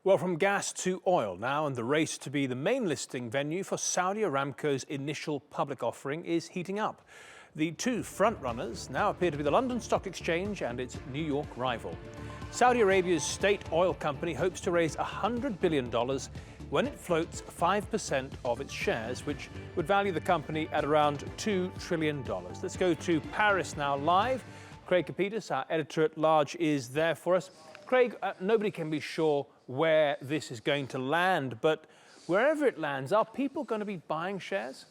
Well, from gas to oil now, and the race to be the main listing venue for Saudi Aramco's initial public offering is heating up. The two frontrunners now appear to be the London Stock Exchange and its New York rival. Saudi Arabia's state oil company hopes to raise $100 billion when it floats 5% of its shares, which would value the company at around $2 trillion. Let's go to Paris now live. Craig Capitas, our editor-at-large, is there for us. Craig, nobody can be sure where this is going to land, but wherever it lands, are people going to be buying shares?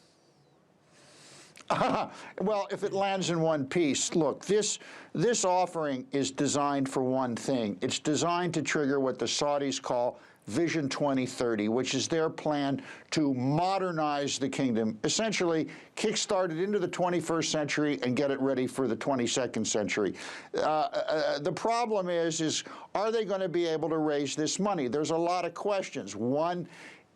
Well, if it lands in one piece, look, this offering is designed for one thing. It's designed to trigger what the Saudis call Vision 2030, which is their plan to modernize the kingdom, essentially kickstart it into the 21st century and get it ready for the 22nd century. The problem is are they going to be able to raise this money? There's a lot of questions. One,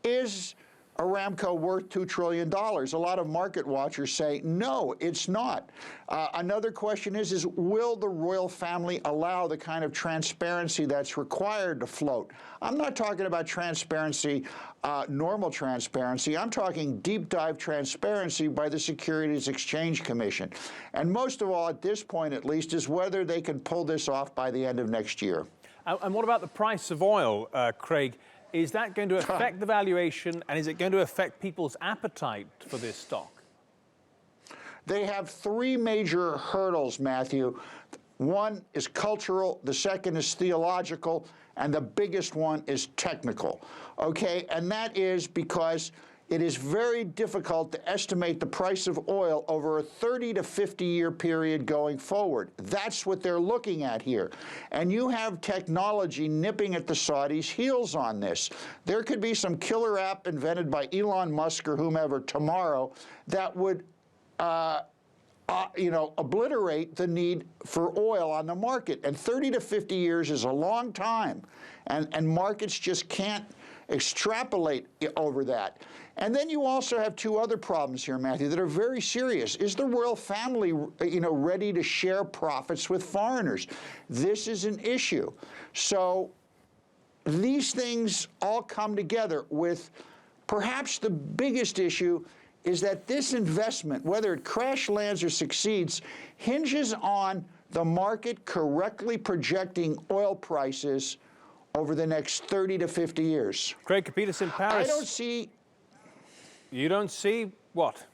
is Aramco worth $2 trillion? A lot of market watchers say, no, it's not. Another question is will the royal family allow the kind of transparency that's required to float? I'm not talking about transparency, normal transparency. I'm talking deep dive transparency by the Securities Exchange Commission. And most of all, at this point at least, is whether they can pull this off by the end of next year. And what about the price of oil, Craig? Is that going to affect the valuation, and is it going to affect people's appetite for this stock? They have three major hurdles, Matthew. One is cultural, the second is theological, and the biggest one is technical. Okay, and that is because it is very difficult to estimate the price of oil over a 30 to 50-year period going forward. That's what they're looking at here. And you have technology nipping at the Saudis' heels on this. There could be some killer app invented by Elon Musk or whomever tomorrow that would obliterate the need for oil on the market. And 30 to 50 years is a long time, and markets just can't extrapolate over that. And then you also have two other problems here, Matthew, that are very serious. Is the royal family, ready to share profits with foreigners? This is an issue. So these things all come together with perhaps the biggest issue is that this investment, whether it crash lands or succeeds, hinges on the market correctly projecting oil prices over the next 30 to 50 years. Craig Capitas in Paris. I don't see... You don't see what?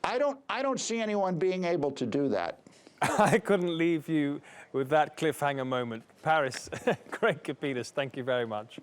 I don't see anyone being able to do that. I couldn't leave you with that cliffhanger moment. Paris, Craig Capitas, thank you very much.